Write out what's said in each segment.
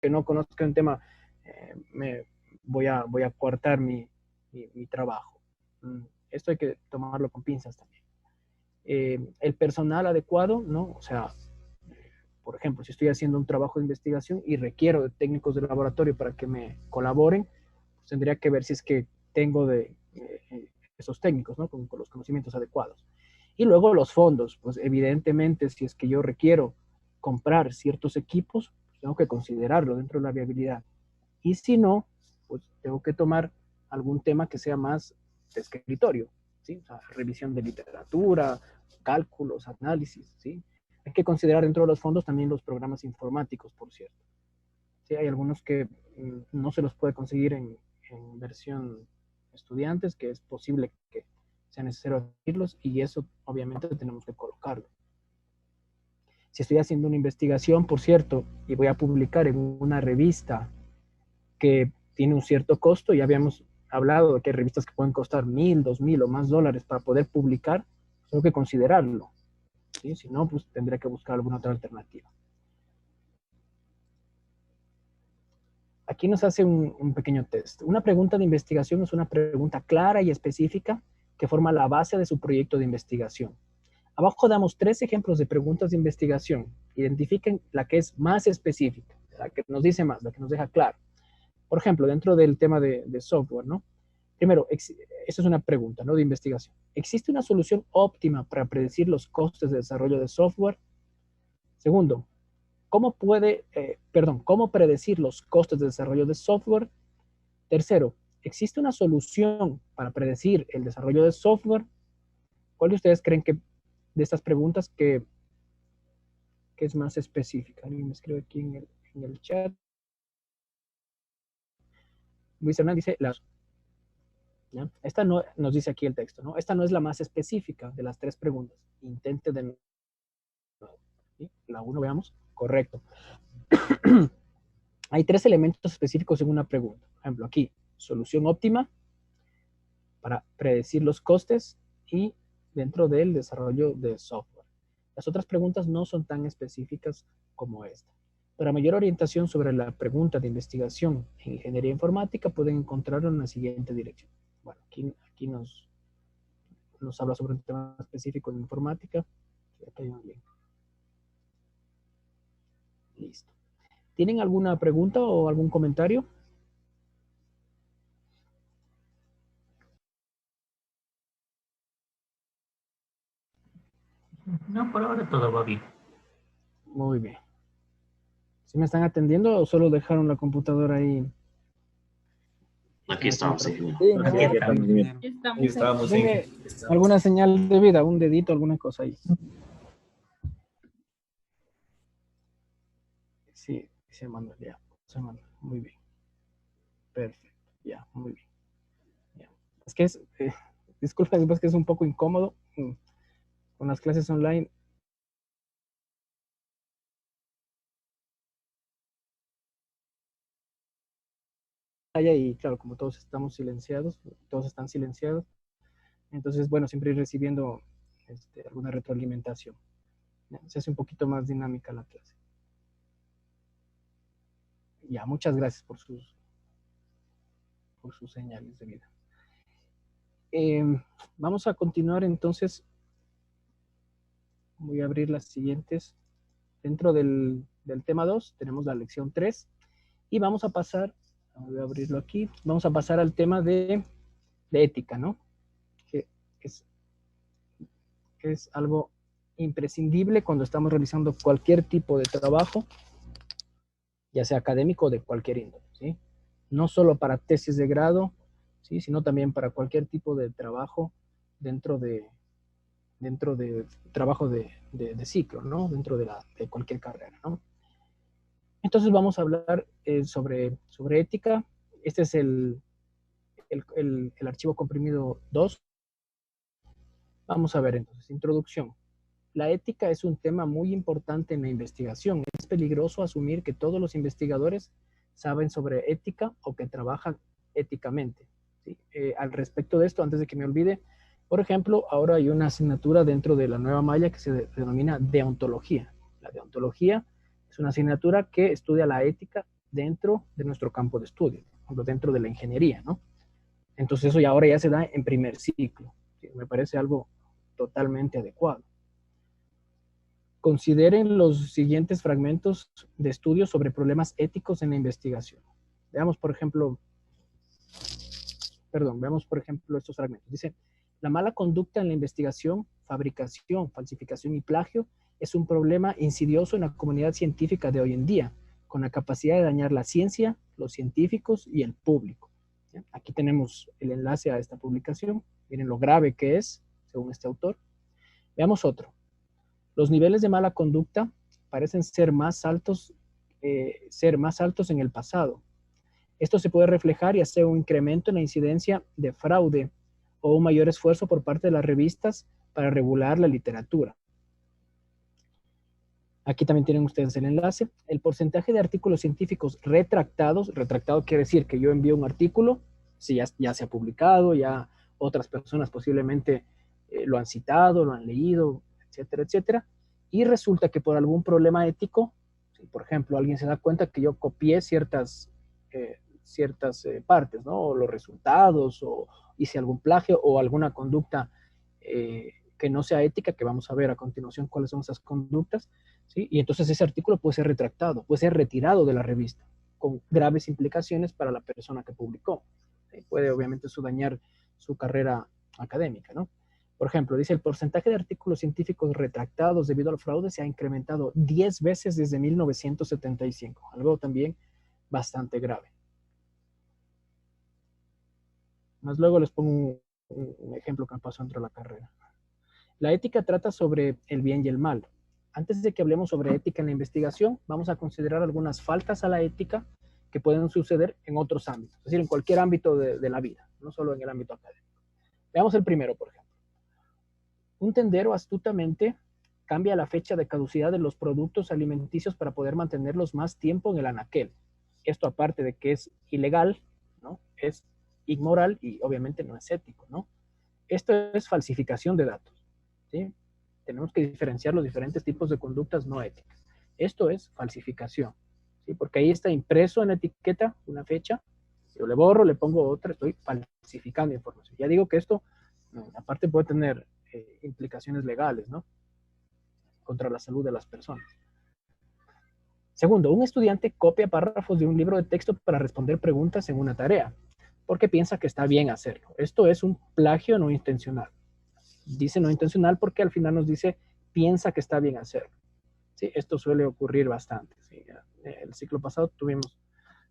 que no conozca un tema, voy a coartar mi trabajo. Esto hay que tomarlo con pinzas también. El personal adecuado, ¿no? O sea, por ejemplo, si estoy haciendo un trabajo de investigación y requiero de técnicos de laboratorio para que me colaboren, pues tendría que ver si es que tengo de esos técnicos, ¿no? Con los conocimientos adecuados. Y luego los fondos, pues evidentemente si es que yo requiero comprar ciertos equipos, pues tengo que considerarlo dentro de la viabilidad. Y si no, pues tengo que tomar algún tema que sea más de escritorio, ¿sí? O sea, revisión de literatura, cálculos, análisis, ¿sí? Hay que considerar dentro de los fondos también los programas informáticos, por cierto. Sí, hay algunos que no se los puede conseguir en versión estudiantes, que es posible que sea necesario adquirirlos, y eso obviamente tenemos que colocarlo. Si estoy haciendo una investigación, por cierto, y voy a publicar en una revista que tiene un cierto costo, ya habíamos hablado de que hay revistas que pueden costar $1,000, $2,000 o más para poder publicar, tengo que considerarlo. ¿Sí? Si no, pues tendré que buscar alguna otra alternativa. Aquí nos hace un pequeño test. Una pregunta de investigación es una pregunta clara y específica que forma la base de su proyecto de investigación. Abajo damos 3 ejemplos de preguntas de investigación. Identifiquen la que es más específica, la que nos dice más, la que nos deja claro. Por ejemplo, dentro del tema de software, ¿no? Primero, esa es una pregunta, ¿no? De investigación. ¿Existe una solución óptima para predecir los costes de desarrollo de software? Segundo, ¿cómo predecir los costes de desarrollo de software? Tercero, ¿existe una solución para predecir el desarrollo de software? ¿Cuál de ustedes creen que de estas preguntas que es más específica? Alguien me escribe aquí en el chat. Luis Hernández dice, ¿no? Esta no, nos dice aquí el texto, ¿no? Esta no es la más específica de las 3 preguntas. Intente de nuevo. ¿Sí? La 1, veamos. Correcto. Hay 3 elementos específicos en una pregunta. Por ejemplo, aquí, solución óptima para predecir los costes y dentro del desarrollo de software. Las otras preguntas no son tan específicas como esta. Para mayor orientación sobre la pregunta de investigación en ingeniería informática, pueden encontrarlo en la siguiente dirección. Bueno, aquí nos habla sobre un tema específico en informática. Aquí hay un link. Listo. ¿Tienen alguna pregunta o algún comentario? No, por ahora todo va bien. Muy bien. ¿Sí me están atendiendo o solo dejaron la computadora ahí? Aquí estamos, sí. Aquí estamos. Dime alguna señal de vida, un dedito, alguna cosa ahí. Sí, se manda, ya. Se manda. Muy bien. Perfecto. Ya, muy bien. Ya. Es que disculpa, es que es un poco incómodo con las clases online. Y claro, como todos estamos silenciados, todos están silenciados, entonces, bueno, siempre ir recibiendo alguna retroalimentación. ¿Ya? Se hace un poquito más dinámica la clase. Ya, muchas gracias por sus señales de vida. Vamos a continuar entonces. Voy a abrir las siguientes. Dentro del tema 2 tenemos la lección 3 y vamos a pasar, voy a abrirlo aquí, vamos a pasar al tema de ética, ¿no? Que es algo imprescindible cuando estamos realizando cualquier tipo de trabajo, ya sea académico o de cualquier índole, ¿sí? No solo para tesis de grado, ¿sí? Sino también para cualquier tipo de trabajo dentro de trabajo de ciclo, ¿no? Dentro de cualquier carrera, ¿no? Entonces vamos a hablar sobre ética. Este es el archivo comprimido 2. Vamos a ver entonces, introducción. La ética es un tema muy importante en la investigación. Es peligroso asumir que todos los investigadores saben sobre ética o que trabajan éticamente. ¿Sí? Al respecto de esto, antes de que me olvide, por ejemplo, ahora hay una asignatura dentro de la nueva malla que se denomina deontología. La deontología es una asignatura que estudia la ética dentro de nuestro campo de estudio, por ejemplo, dentro de la ingeniería, ¿no? Entonces eso ya ahora ya se da en primer ciclo. ¿Sí? Me parece algo totalmente adecuado. Consideren los siguientes fragmentos de estudio sobre problemas éticos en la investigación. Veamos, por ejemplo, estos fragmentos. Dice, la mala conducta en la investigación, fabricación, falsificación y plagio es un problema insidioso en la comunidad científica de hoy en día, con la capacidad de dañar la ciencia, los científicos y el público. ¿Sí? Aquí tenemos el enlace a esta publicación. Miren lo grave que es, según este autor. Veamos otro. Los niveles de mala conducta parecen ser más altos en el pasado. Esto se puede reflejar y hacer un incremento en la incidencia de fraude o un mayor esfuerzo por parte de las revistas para regular la literatura. Aquí también tienen ustedes el enlace. El porcentaje de artículos científicos retractado quiere decir que yo envío un artículo, si ya se ha publicado, ya otras personas posiblemente lo han citado, lo han leído, etcétera, etcétera, y resulta que por algún problema ético, si por ejemplo alguien se da cuenta que yo copié ciertas partes, ¿no? O los resultados, o hice algún plagio, o alguna conducta que no sea ética, que vamos a ver a continuación cuáles son esas conductas, ¿sí? Y entonces ese artículo puede ser retractado, puede ser retirado de la revista, con graves implicaciones para la persona que publicó. ¿Sí? Puede obviamente eso dañar su carrera académica, ¿no? Por ejemplo, dice, el porcentaje de artículos científicos retractados debido al fraude se ha incrementado 10 veces desde 1975, algo también bastante grave. Más luego les pongo un ejemplo que me pasó dentro de la carrera. La ética trata sobre el bien y el mal. Antes de que hablemos sobre ética en la investigación, vamos a considerar algunas faltas a la ética que pueden suceder en otros ámbitos, es decir, en cualquier ámbito de la vida, no solo en el ámbito académico. Veamos el primero, por ejemplo. Un tendero astutamente cambia la fecha de caducidad de los productos alimenticios para poder mantenerlos más tiempo en el anaquel. Esto, aparte de que es ilegal, ¿no? Es inmoral y obviamente no es ético, ¿no? Esto es falsificación de datos, ¿sí? Tenemos que diferenciar los diferentes tipos de conductas no éticas. Esto es falsificación, ¿sí? Porque ahí está impreso en la etiqueta una fecha, yo le borro, le pongo otra, estoy falsificando información. Ya digo que esto, aparte, puede tener implicaciones legales, ¿no? Contra la salud de las personas. Segundo, un estudiante copia párrafos de un libro de texto para responder preguntas en una tarea, porque piensa que está bien hacerlo. Esto es un plagio no intencional. Dice no intencional porque al final nos dice piensa que está bien hacerlo. ¿Sí? Esto suele ocurrir bastante. ¿Sí? El ciclo pasado tuvimos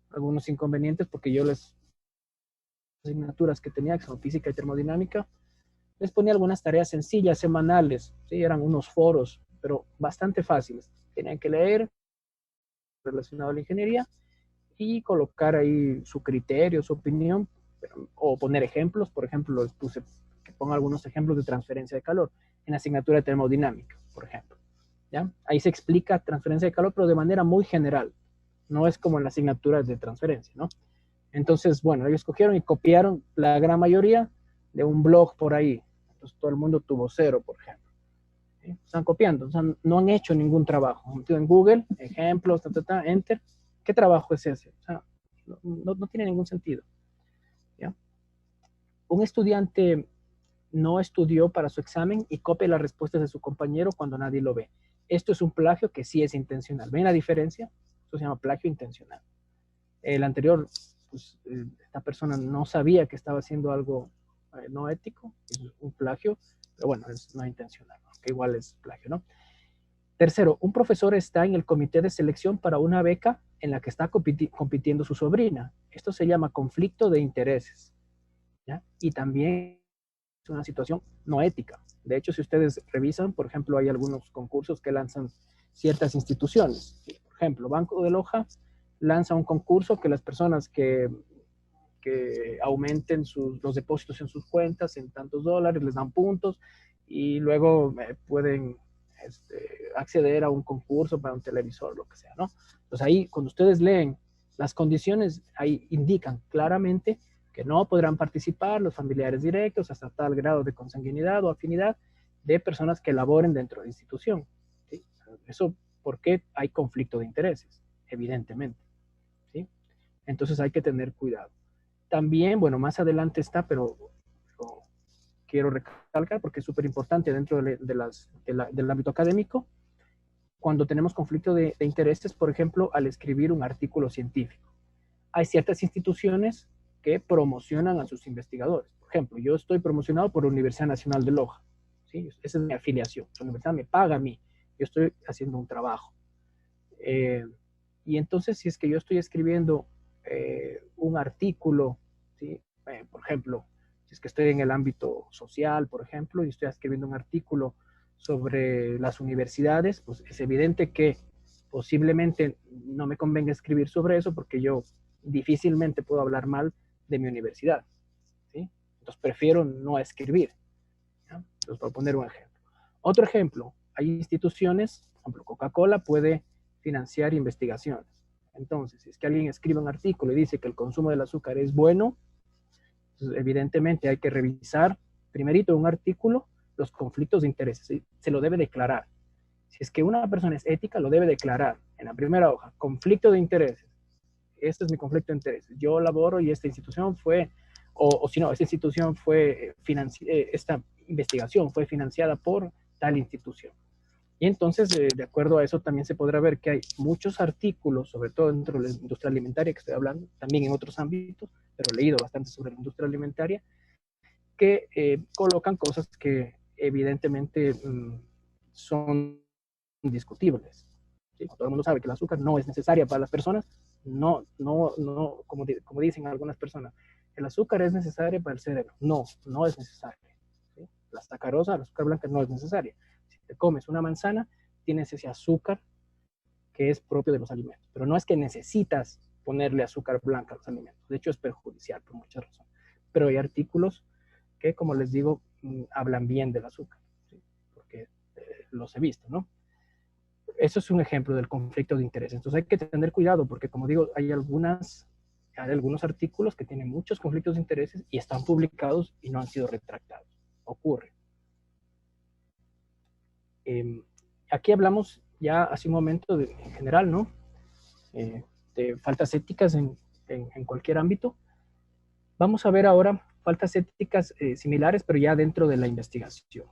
algunos inconvenientes porque yo las asignaturas que tenía, que son física y termodinámica, les ponía algunas tareas sencillas, semanales, ¿sí? Eran unos foros, pero bastante fáciles. Tenían que leer relacionado a la ingeniería y colocar ahí su criterio, su opinión, o poner ejemplos. Por ejemplo, les puse que ponga algunos ejemplos de transferencia de calor en la asignatura de termodinámica, por ejemplo. ¿Ya? Ahí se explica transferencia de calor, pero de manera muy general. No es como en las asignaturas de transferencia, ¿no? Entonces, bueno, ellos cogieron y copiaron la gran mayoría de un blog por ahí. Entonces, todo el mundo tuvo 0, por ejemplo. ¿Sí? Están copiando, o sea, no han hecho ningún trabajo. Han metido en Google, ejemplos, enter. ¿Qué trabajo es ese? O sea, no tiene ningún sentido. ¿Ya? Un estudiante no estudió para su examen y copia las respuestas de su compañero cuando nadie lo ve. Esto es un plagio que sí es intencional. ¿Ven la diferencia? Esto se llama plagio intencional. El anterior, pues, esta persona no sabía que estaba haciendo algo no ético, es un plagio, pero bueno, es no intencional, ¿no? Que igual es plagio, ¿no? Tercero, un profesor está en el comité de selección para una beca en la que está compitiendo su sobrina. Esto se llama conflicto de intereses, ¿ya? Y también es una situación no ética. De hecho, si ustedes revisan, por ejemplo, hay algunos concursos que lanzan ciertas instituciones. Por ejemplo, Banco de Loja lanza un concurso que las personas que aumenten los depósitos en sus cuentas en tantos dólares les dan puntos y luego pueden acceder a un concurso para un televisor, lo que sea, ¿no? Entonces ahí, cuando ustedes leen las condiciones, ahí indican claramente que no podrán participar los familiares directos hasta tal grado de consanguinidad o afinidad de personas que laboren dentro de la institución. ¿Sí? Eso porque hay conflicto de intereses, evidentemente. ¿Sí? Entonces hay que tener cuidado. También, bueno, más adelante está, pero quiero recalcar porque es súper importante dentro del ámbito académico, cuando tenemos conflicto de intereses, por ejemplo, al escribir un artículo científico. Hay ciertas instituciones que promocionan a sus investigadores. Por ejemplo, yo estoy promocionado por la Universidad Nacional de Loja, ¿sí? Esa es mi afiliación. La universidad me paga a mí. Yo estoy haciendo un trabajo. Y entonces, si es que yo estoy escribiendo un artículo, ¿sí? Por ejemplo, si es que estoy en el ámbito social, por ejemplo, y estoy escribiendo un artículo sobre las universidades, pues es evidente que posiblemente no me convenga escribir sobre eso porque yo difícilmente puedo hablar mal de mi universidad, ¿sí? Entonces prefiero no escribir, ¿ya? Entonces, para poner un ejemplo. Otro ejemplo, hay instituciones, por ejemplo, Coca-Cola puede financiar investigaciones. Entonces, si es que alguien escribe un artículo y dice que el consumo del azúcar es bueno, pues evidentemente hay que revisar primerito un artículo los conflictos de intereses, ¿sí? Se lo debe declarar. Si es que una persona es ética, lo debe declarar en la primera hoja, conflicto de intereses. Este es mi conflicto de intereses. Yo laboro y esta institución fue, o si no, esta institución fue, esta investigación fue financiada por tal institución. Y entonces, de acuerdo a eso, también se podrá ver que hay muchos artículos, sobre todo dentro de la industria alimentaria que estoy hablando, también en otros ámbitos, pero he leído bastante sobre la industria alimentaria, que colocan cosas que evidentemente son discutibles. ¿Sí? Todo el mundo sabe que el azúcar no es necesaria para las personas, como dicen algunas personas, el azúcar es necesario para el cerebro. No, no es necesario. ¿Sí? La sacarosa, el azúcar blanca no es necesaria. Si te comes una manzana, tienes ese azúcar que es propio de los alimentos, pero no es que necesitas ponerle azúcar blanca a los alimentos. De hecho, es perjudicial por muchas razones. Pero hay artículos que, como les digo, hablan bien del azúcar, ¿sí? Porque los he visto, ¿no? Eso es un ejemplo del conflicto de interés. Entonces hay que tener cuidado porque, como digo, hay algunos artículos que tienen muchos conflictos de intereses y están publicados y no han sido retractados. Ocurre. Aquí hablamos ya hace un momento en general, ¿no? De faltas éticas en cualquier ámbito. Vamos a ver ahora faltas éticas similares, pero ya dentro de la investigación.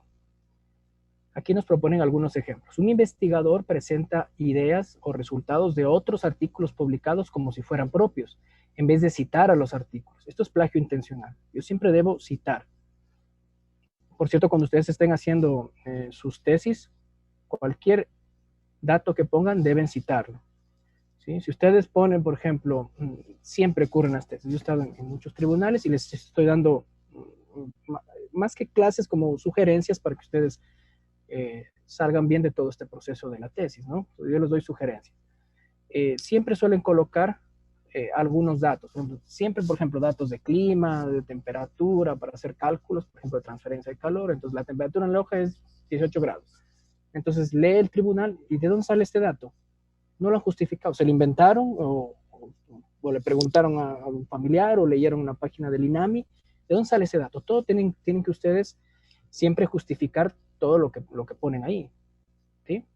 Aquí nos proponen algunos ejemplos. Un investigador presenta ideas o resultados de otros artículos publicados como si fueran propios, en vez de citar a los artículos. Esto es plagio intencional. Yo siempre debo citar. Por cierto, cuando ustedes estén haciendo sus tesis, cualquier dato que pongan deben citarlo. ¿Sí? Si ustedes ponen, por ejemplo, siempre ocurren las tesis. Yo he estado en muchos tribunales y les estoy dando más que clases como sugerencias para que ustedes salgan bien de todo este proceso de la tesis, ¿no? Yo les doy sugerencias. Siempre suelen colocar algunos datos, siempre, por ejemplo, datos de clima, de temperatura, para hacer cálculos, por ejemplo, de transferencia de calor. Entonces, la temperatura en la hoja es 18 grados. Entonces, lee el tribunal, ¿y de dónde sale este dato? No lo han justificado, se lo inventaron o le preguntaron a un familiar o leyeron una página del INAMI. ¿De dónde sale ese dato? Todo tienen que ustedes siempre justificar todo lo que ponen ahí, ¿sí?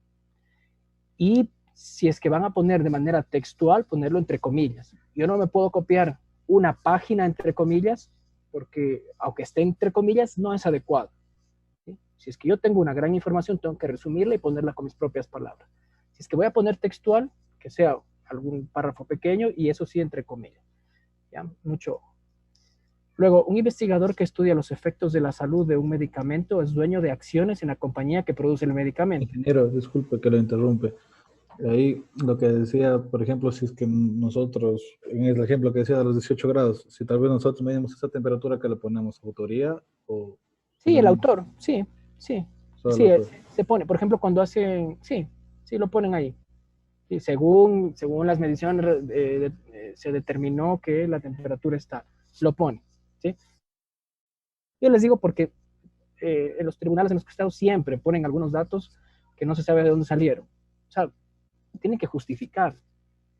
Y si es que van a poner de manera textual, ponerlo entre comillas. Yo no me puedo copiar una página entre comillas, porque aunque esté entre comillas, no es adecuado, ¿sí? Si es que yo tengo una gran información, tengo que resumirla y ponerla con mis propias palabras. Si es que voy a poner textual, que sea algún párrafo pequeño, y eso sí entre comillas. ¿Ya? Mucho ojo. Luego, un investigador que estudia los efectos de la salud de un medicamento es dueño de acciones en la compañía que produce el medicamento. Ingeniero, disculpe que lo interrumpe. Ahí lo que decía, por ejemplo, si es que nosotros, en el ejemplo que decía de los 18 grados, si tal vez nosotros medimos esa temperatura, que le ponemos autoría o... Sí, el autor, sí. Sí, se pone, por ejemplo, cuando hacen, sí, lo ponen ahí. Y según las mediciones se determinó que la temperatura está, lo pone, ¿sí? Yo les digo porque en los tribunales en los que he estado siempre ponen algunos datos que no se sabe de dónde salieron. O sea, tienen que justificar,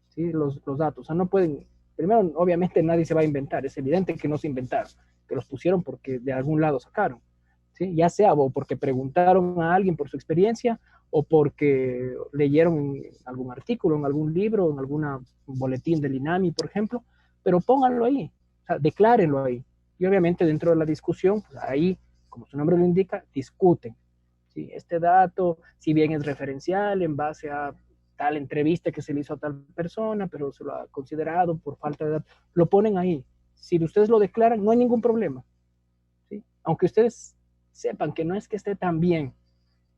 ¿sí? los datos. O sea, no pueden, primero, obviamente nadie se va a inventar, es evidente que no se inventaron, que los pusieron porque de algún lado sacaron, ¿sí? Ya sea o porque preguntaron a alguien por su experiencia o porque leyeron en algún artículo, en algún libro, en algún boletín del INAMI, por ejemplo, pero pónganlo ahí, o sea, declárenlo ahí. Y obviamente dentro de la discusión, pues ahí, como su nombre lo indica, discuten. ¿Sí? Este dato, si bien es referencial en base a tal entrevista que se le hizo a tal persona, pero se lo ha considerado por falta de datos, lo ponen ahí. Si ustedes lo declaran, no hay ningún problema. ¿Sí? Aunque ustedes sepan que no es que esté tan bien,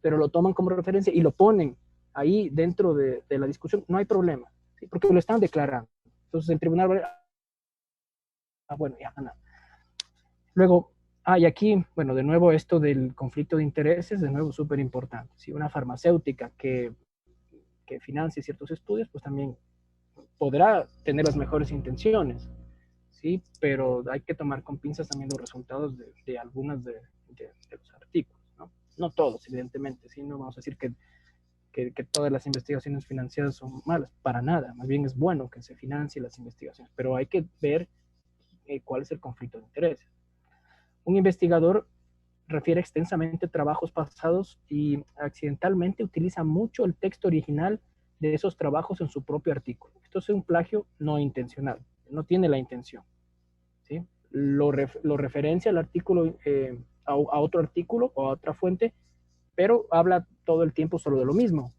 pero lo toman como referencia y lo ponen ahí dentro de la discusión, no hay problema, ¿sí? Porque lo están declarando. Entonces el tribunal va a, bueno, ya, nada. Luego, y aquí, bueno, de nuevo esto del conflicto de intereses, de nuevo súper importante. Si una farmacéutica que financie ciertos estudios, pues también podrá tener las mejores intenciones, ¿sí? Pero hay que tomar con pinzas también los resultados de algunos de los artículos, ¿no? No todos, evidentemente, ¿sí? No vamos a decir que todas las investigaciones financiadas son malas, para nada, más bien es bueno que se financie las investigaciones, pero hay que ver cuál es el conflicto de intereses. Un investigador refiere extensamente trabajos pasados y accidentalmente utiliza mucho el texto original de esos trabajos en su propio artículo. Esto es un plagio no intencional, no tiene la intención, ¿sí? Lo referencia al artículo, a otro artículo o a otra fuente, pero habla todo el tiempo solo de lo mismo.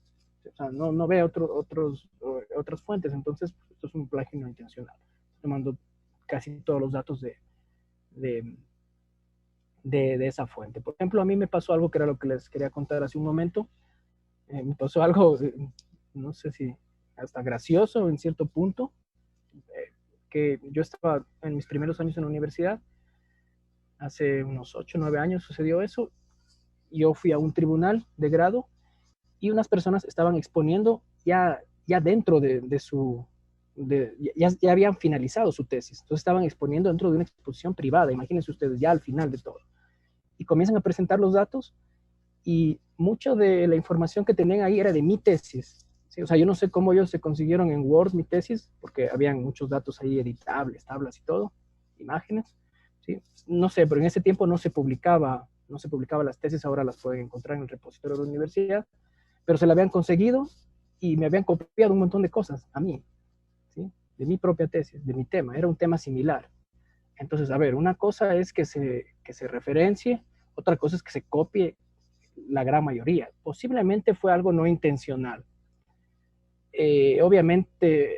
O sea, no ve otras fuentes, entonces esto es un plagio no intencional. Tomando casi todos los datos de, de esa fuente. Por ejemplo, a mí me pasó algo que era lo que les quería contar hace un momento. Me pasó algo, no sé si hasta gracioso en cierto punto, que yo estaba en mis primeros años en la universidad, hace unos 8 o 9 años sucedió eso. Yo fui a un tribunal de grado y unas personas estaban exponiendo ya dentro de su, ya habían finalizado su tesis, entonces estaban exponiendo dentro de una exposición privada, imagínense ustedes, ya al final de todo. Y comienzan a presentar los datos y mucho de la información que tenían ahí era de mi tesis. ¿Sí? O sea, yo no sé cómo ellos se consiguieron en Word mi tesis, porque habían muchos datos ahí editables, tablas y todo, imágenes. ¿Sí? No sé, pero en ese tiempo no se publicaba las tesis, ahora las pueden encontrar en el repositorio de la universidad, pero se la habían conseguido y me habían copiado un montón de cosas a mí, ¿sí? De mi propia tesis, de mi tema, era un tema similar. Entonces, a ver, una cosa es que se referencie, otra cosa es que se copie la gran mayoría. Posiblemente fue algo no intencional. Obviamente,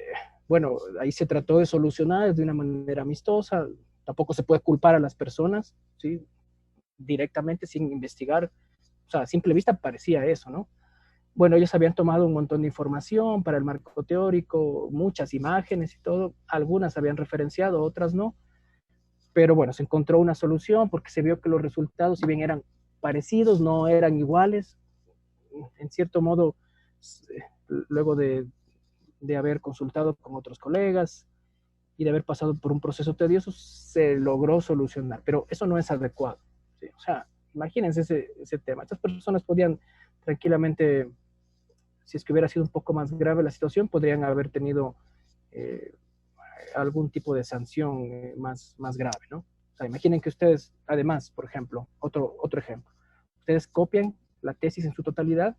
bueno, ahí se trató de solucionar de una manera amistosa, tampoco se puede culpar a las personas, ¿sí? Directamente sin investigar, o sea, a simple vista parecía eso, ¿no? Bueno, ellos habían tomado un montón de información para el marco teórico, muchas imágenes y todo, algunas habían referenciado, otras no, pero bueno, se encontró una solución porque se vio que los resultados, si bien eran parecidos, no eran iguales, en cierto modo, luego de haber consultado con otros colegas y de haber pasado por un proceso tedioso, se logró solucionar, pero eso no es adecuado, ¿sí? O sea, imagínense ese tema. Estas personas podían tranquilamente, si es que hubiera sido un poco más grave la situación, podrían haber tenido eh, algún tipo de sanción más grave, ¿no? O sea, imaginen que ustedes, además, por ejemplo, otro ejemplo, ustedes copian la tesis en su totalidad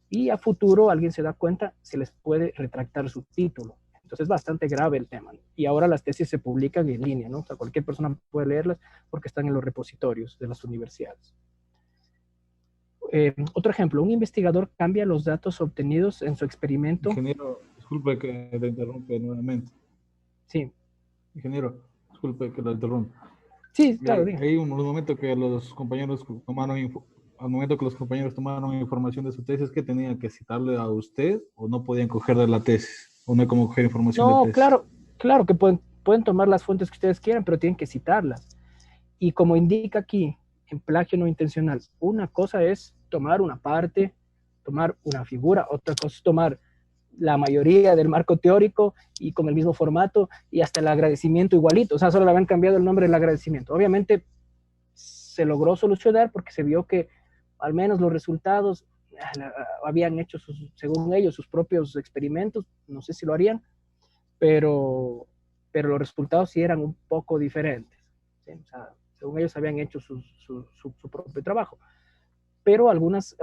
y a futuro alguien se da cuenta, se les puede retractar su título. Entonces es bastante grave el tema, ¿no? Y ahora las tesis se publican en línea, ¿no? O sea, cualquier persona puede leerlas porque están en los repositorios de las universidades. Otro ejemplo, un investigador cambia los datos obtenidos en su experimento. Ingeniero, disculpe que le interrumpe nuevamente. Sí. Ingeniero, disculpe que lo interrumpa. Sí, claro, diga. Hay un momento que los compañeros tomaron, al momento que los compañeros tomaron información de su tesis, que tenían que citarle a usted o no podían coger de la tesis, o no hay como coger información de No, tesis. claro que pueden tomar las fuentes que ustedes quieran, pero tienen que citarlas. Y como indica aquí, en plagio no intencional, una cosa es tomar una parte, tomar una figura, otra cosa es tomar la mayoría del marco teórico y con el mismo formato y hasta el agradecimiento igualito. O sea, solo le habían cambiado el nombre del agradecimiento. Obviamente se logró solucionar porque se vio que al menos los resultados habían hecho, según ellos, sus propios experimentos. No sé si lo harían, pero los resultados sí eran un poco diferentes, ¿sí? O sea, según ellos habían hecho su propio trabajo. pero algunas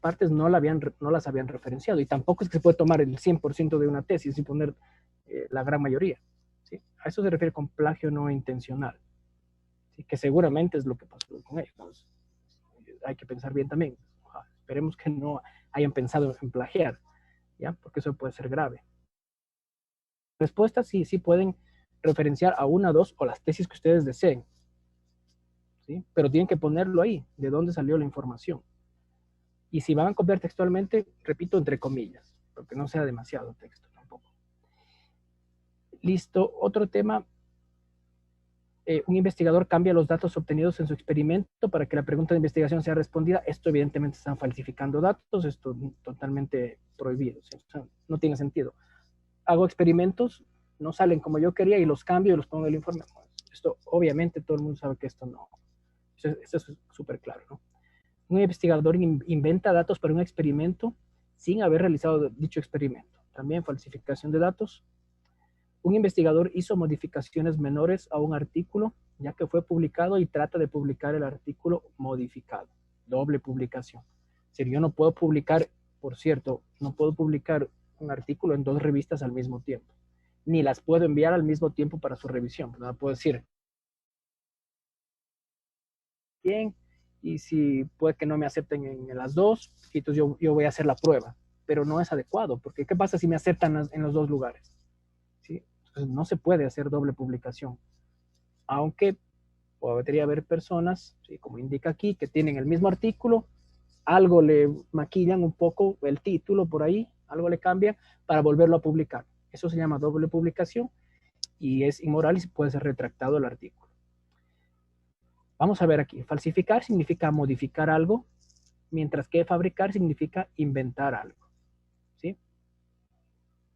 partes no las habían referenciado, y tampoco es que se puede tomar el 100% de una tesis y poner la gran mayoría. ¿Sí? A eso se refiere con plagio no intencional, ¿sí? Que seguramente es lo que pasó con ellos. Entonces, hay que pensar bien también. Esperemos que no hayan pensado en plagiar, ¿ya? Porque eso puede ser grave. Respuestas sí pueden referenciar a una, dos o las tesis que ustedes deseen, ¿sí? Pero tienen que ponerlo ahí, de dónde salió la información. Y si van a copiar textualmente, repito, entre comillas, porque no sea demasiado texto tampoco. Listo, otro tema. Un investigador cambia los datos obtenidos en su experimento para que la pregunta de investigación sea respondida. Esto evidentemente están falsificando datos, esto es totalmente prohibido, ¿sí? O sea, no tiene sentido. Hago experimentos, no salen como yo quería y los cambio y los pongo en el informe. Esto obviamente todo el mundo sabe que esto no, eso es súper claro, ¿no? Un investigador inventa datos para un experimento sin haber realizado dicho experimento. También falsificación de datos. Un investigador hizo modificaciones menores a un artículo, ya que fue publicado y trata de publicar el artículo modificado. Doble publicación. Es decir, yo no puedo publicar, por cierto, no puedo publicar un artículo en 2 revistas al mismo tiempo. Ni las puedo enviar al mismo tiempo para su revisión. No puedo decir, bien, y si puede que no me acepten en las 2, entonces yo voy a hacer la prueba. Pero no es adecuado, porque ¿qué pasa si me aceptan en los 2 lugares? ¿Sí? Entonces no se puede hacer doble publicación. Aunque podría haber personas, ¿sí?, como indica aquí, que tienen el mismo artículo, algo le maquillan un poco el título por ahí, algo le cambian para volverlo a publicar. Eso se llama doble publicación y es inmoral y puede ser retractado el artículo. Vamos a ver aquí. Falsificar significa modificar algo, mientras que fabricar significa inventar algo. ¿Sí?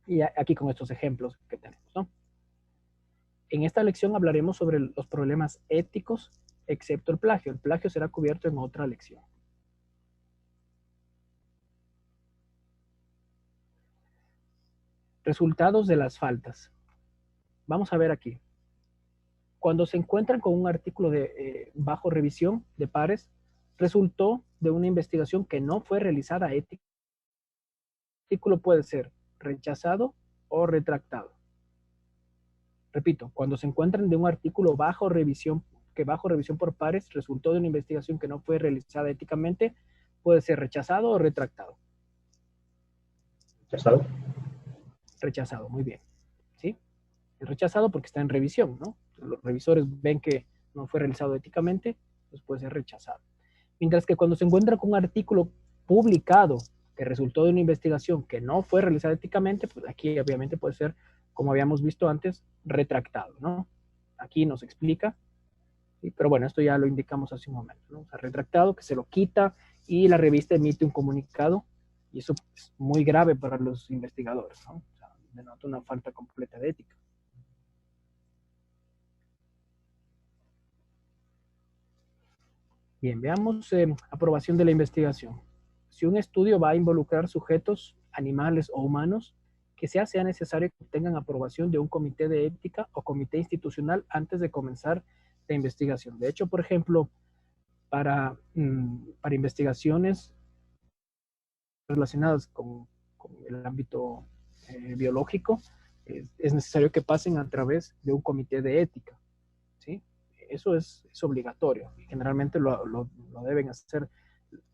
Y aquí con estos ejemplos que tenemos, ¿no? En esta lección hablaremos sobre los problemas éticos, excepto el plagio. El plagio será cubierto en otra lección. Resultados de las faltas. Vamos a ver aquí. Cuando se encuentran con un artículo bajo revisión de pares, resultó de una investigación que no fue realizada éticamente. El artículo puede ser rechazado o retractado. Repito, cuando se encuentran de un artículo bajo revisión por pares resultó de una investigación que no fue realizada éticamente, puede ser rechazado o retractado. ¿Rechazado? Rechazado, muy bien. ¿Sí? Es rechazado porque está en revisión, ¿no? Los revisores ven que no fue realizado éticamente, pues puede ser rechazado. Mientras que cuando se encuentra con un artículo publicado que resultó de una investigación que no fue realizada éticamente, pues aquí obviamente puede ser, como habíamos visto antes, retractado, ¿no? Aquí nos explica, ¿sí? Pero bueno, esto ya lo indicamos hace un momento, ¿no? O sea, retractado, que se lo quita y la revista emite un comunicado, y eso es muy grave para los investigadores, ¿no? O sea, denota una falta completa de ética. Bien, veamos aprobación de la investigación. Si un estudio va a involucrar sujetos, animales o humanos, que sea necesario que tengan aprobación de un comité de ética o comité institucional antes de comenzar la investigación. De hecho, por ejemplo, para investigaciones relacionadas con el ámbito biológico, es necesario que pasen a través de un comité de ética, ¿sí? Eso es obligatorio y generalmente lo deben hacer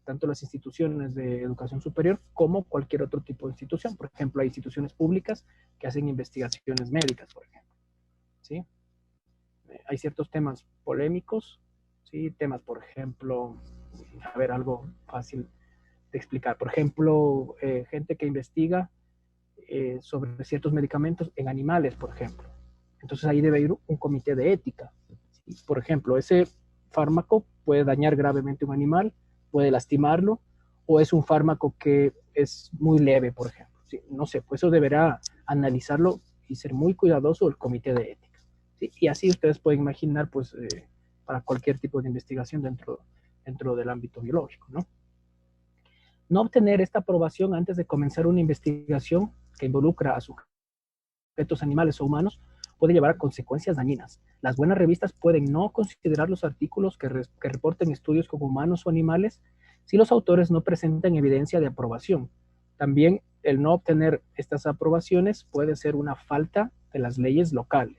tanto las instituciones de educación superior como cualquier otro tipo de institución. Por ejemplo, hay instituciones públicas que hacen investigaciones médicas, por ejemplo, ¿sí? Hay ciertos temas polémicos, ¿sí? Temas, por ejemplo, a ver, algo fácil de explicar. Por ejemplo, gente que investiga sobre ciertos medicamentos en animales, por ejemplo. Entonces ahí debe ir un comité de ética. Por ejemplo, ese fármaco puede dañar gravemente a un animal, puede lastimarlo, o es un fármaco que es muy leve, por ejemplo. ¿Sí? No sé, pues eso deberá analizarlo y ser muy cuidadoso el comité de ética. ¿Sí? Y así ustedes pueden imaginar, pues, para cualquier tipo de investigación dentro del ámbito biológico, ¿no? No obtener esta aprobación antes de comenzar una investigación que involucra a sujetos animales o humanos puede llevar a consecuencias dañinas. Las buenas revistas pueden no considerar los artículos que reporten estudios con humanos o animales si los autores no presentan evidencia de aprobación. También el no obtener estas aprobaciones puede ser una falta de las leyes locales.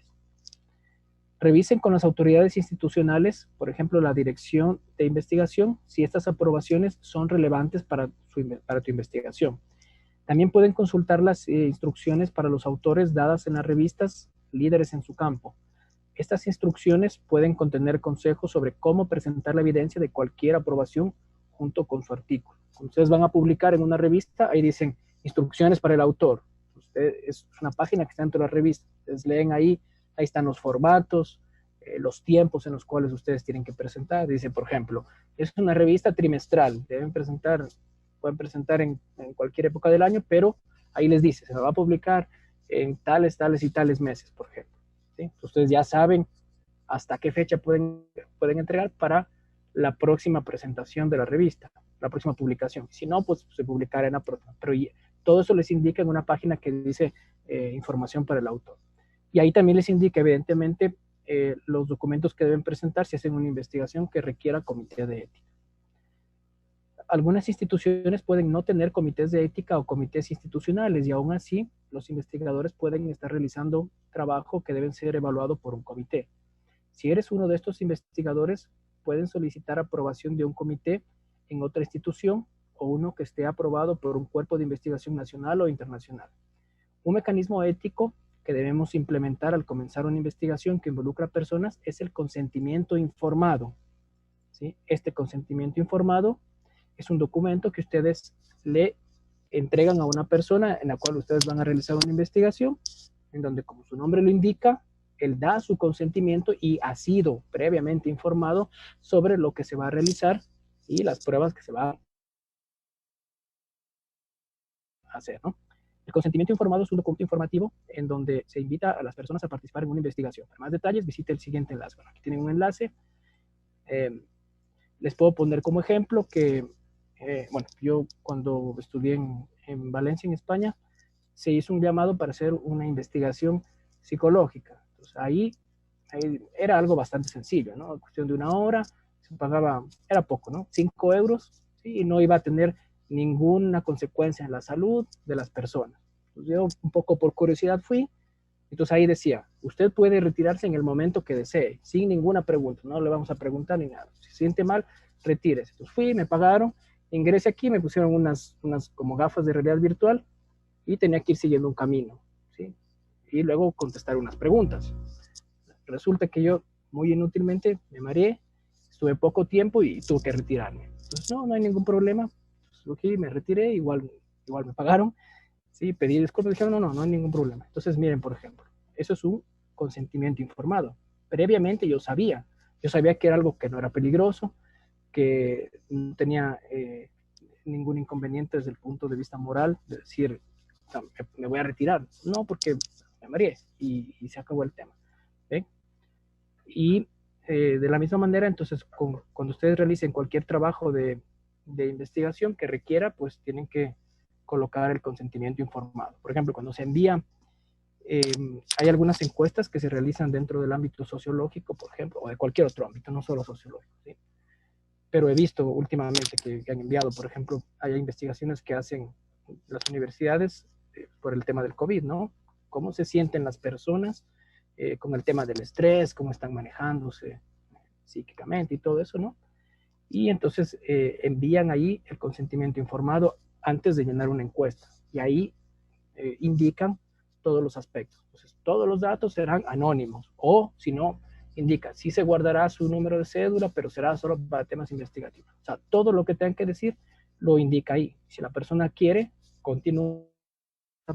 Revisen con las autoridades institucionales, por ejemplo, la dirección de investigación, si estas aprobaciones son relevantes para tu investigación. También pueden consultar las instrucciones para los autores dadas en las revistas líderes en su campo. Estas instrucciones pueden contener consejos sobre cómo presentar la evidencia de cualquier aprobación junto con su artículo. Cuando ustedes van a publicar en una revista, ahí dicen instrucciones para el autor. Es una página que está dentro de la revista. Ustedes leen ahí están los formatos, los tiempos en los cuales ustedes tienen que presentar. Dice, por ejemplo, es una revista trimestral, pueden presentar en cualquier época del año, pero ahí les dice, se va a publicar en tales, tales y tales meses, por ejemplo. ¿Sí? Ustedes ya saben hasta qué fecha pueden entregar para la próxima presentación de la revista, la próxima publicación. Si no, pues se publicará en la próxima. Pero todo eso les indica en una página que dice información para el autor. Y ahí también les indica, evidentemente, los documentos que deben presentar si hacen una investigación que requiera comité de ética. Algunas instituciones pueden no tener comités de ética o comités institucionales y aún así los investigadores pueden estar realizando trabajo que deben ser evaluado por un comité. Si eres uno de estos investigadores, pueden solicitar aprobación de un comité en otra institución o uno que esté aprobado por un cuerpo de investigación nacional o internacional. Un mecanismo ético que debemos implementar al comenzar una investigación que involucra a personas es el consentimiento informado. ¿Sí? Este consentimiento informado es un documento que ustedes le entregan a una persona en la cual ustedes van a realizar una investigación, en donde, como su nombre lo indica, él da su consentimiento y ha sido previamente informado sobre lo que se va a realizar y las pruebas que se va a hacer, ¿no? El consentimiento informado es un documento informativo en donde se invita a las personas a participar en una investigación. Para más detalles, visite el siguiente enlace. Bueno, aquí tienen un enlace. Les puedo poner como ejemplo que, bueno, yo cuando estudié en Valencia, en España, se hizo un llamado para hacer una investigación psicológica. Entonces, ahí era algo bastante sencillo, ¿no? En cuestión de una hora, se pagaba, era poco, ¿no? 5 euros, ¿sí? Y no iba a tener ninguna consecuencia en la salud de las personas. Entonces, yo un poco por curiosidad fui, entonces ahí decía, usted puede retirarse en el momento que desee, sin ninguna pregunta, no le vamos a preguntar ni nada. Si se siente mal, retírese. Entonces fui, me pagaron, ingresé aquí, me pusieron unas como gafas de realidad virtual y tenía que ir siguiendo un camino, ¿sí? Y luego contestar unas preguntas. Resulta que yo muy inútilmente me mareé, estuve poco tiempo y tuve que retirarme. Entonces no hay ningún problema. Aquí me retiré, igual me pagaron, sí, pedí disculpas, dijeron no hay ningún problema. Entonces miren, por ejemplo, eso es un consentimiento informado. Previamente yo sabía que era algo que no era peligroso, que no tenía ningún inconveniente desde el punto de vista moral, de decir, me voy a retirar. No, porque me mareé y se acabó el tema. ¿Ven? Y de la misma manera, entonces, cuando ustedes realicen cualquier trabajo de investigación que requiera, pues tienen que colocar el consentimiento informado. Por ejemplo, cuando se envía, hay algunas encuestas que se realizan dentro del ámbito sociológico, por ejemplo, o de cualquier otro ámbito, no solo sociológico, ¿sí? Pero he visto últimamente que han enviado, por ejemplo, hay investigaciones que hacen las universidades por el tema del COVID, ¿no? ¿Cómo se sienten las personas con el tema del estrés, cómo están manejándose psíquicamente y todo eso, ¿no? Y entonces envían ahí el consentimiento informado antes de llenar una encuesta. Y ahí indican todos los aspectos. Entonces, todos los datos serán anónimos. O, si no, indica, sí se guardará su número de cédula, pero será solo para temas investigativos. O sea, todo lo que tengan que decir lo indica ahí. Si la persona quiere, continúa,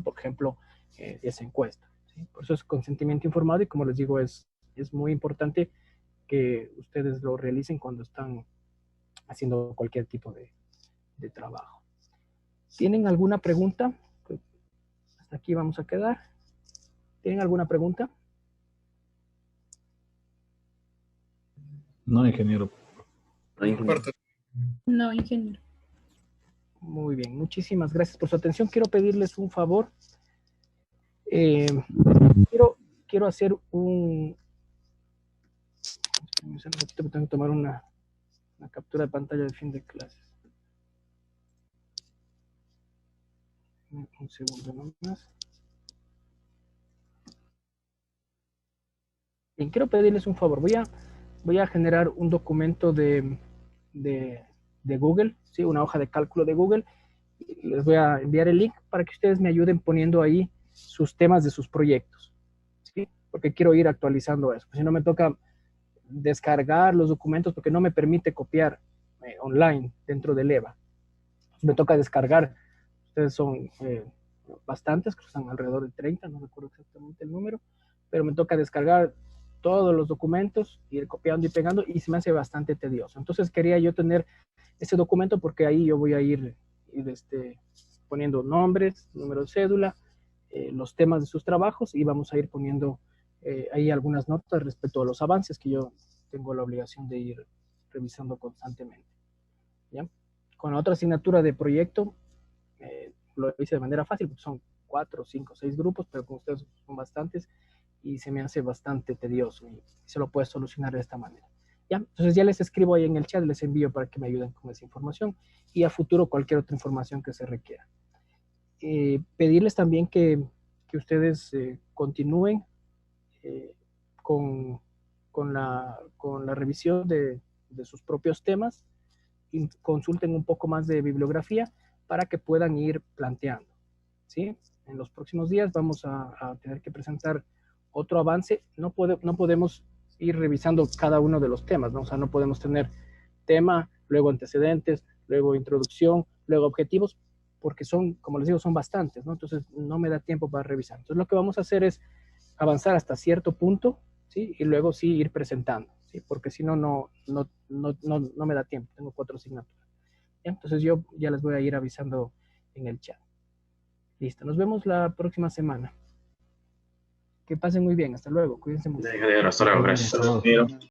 por ejemplo, esa encuesta, ¿sí? Por eso es consentimiento informado y, como les digo, es muy importante que ustedes lo realicen cuando están haciendo cualquier tipo de trabajo. ¿Tienen alguna pregunta? Hasta aquí vamos a quedar. ¿Tienen alguna pregunta? No, ingeniero. No, ingeniero. Muy bien, muchísimas gracias por su atención. Quiero pedirles un favor. quiero hacer un... Tengo que tomar una captura de pantalla de fin de clases. Un segundo nomás. Bien, quiero pedirles un favor. Voy a generar un documento de Google, ¿sí? Una hoja de cálculo de Google. Les voy a enviar el link para que ustedes me ayuden poniendo ahí sus temas de sus proyectos, ¿sí? Porque quiero ir actualizando eso. Si no, me toca descargar los documentos porque no me permite copiar online dentro del EVA. Me toca descargar. Ustedes son bastantes, creo que están alrededor de 30, no recuerdo exactamente el número, pero me toca descargar todos los documentos, ir copiando y pegando, y se me hace bastante tedioso. Entonces quería yo tener ese documento porque ahí yo voy a ir poniendo nombres, número de cédula, los temas de sus trabajos, y vamos a ir poniendo ahí algunas notas respecto a los avances que yo tengo la obligación de ir revisando constantemente. ¿Ya? Con la otra asignatura de proyecto, lo hice de manera fácil, porque son 4, 5, 6 grupos, pero con ustedes son bastantes y se me hace bastante tedioso y se lo puedo solucionar de esta manera. ¿Ya? Entonces ya les escribo ahí en el chat, les envío para que me ayuden con esa información y a futuro cualquier otra información que se requiera. Pedirles también que ustedes continúen con la revisión de sus propios temas y consulten un poco más de bibliografía para que puedan ir planteando, ¿sí? En los próximos días vamos a tener que presentar otro avance. No podemos ir revisando cada uno de los temas, ¿no? O sea, no podemos tener tema, luego antecedentes, luego introducción, luego objetivos, porque son, como les digo, son bastantes, ¿no? Entonces no me da tiempo para revisar. Entonces lo que vamos a hacer es avanzar hasta cierto punto, ¿sí? Y luego sí ir presentando, ¿sí? Porque si no, no me da tiempo. Tengo 4 asignaturas. ¿Ya? Entonces yo ya les voy a ir avisando en el chat. Listo, nos vemos la próxima semana. Que pasen muy bien, hasta luego, cuídense mucho. Hasta luego, gracias.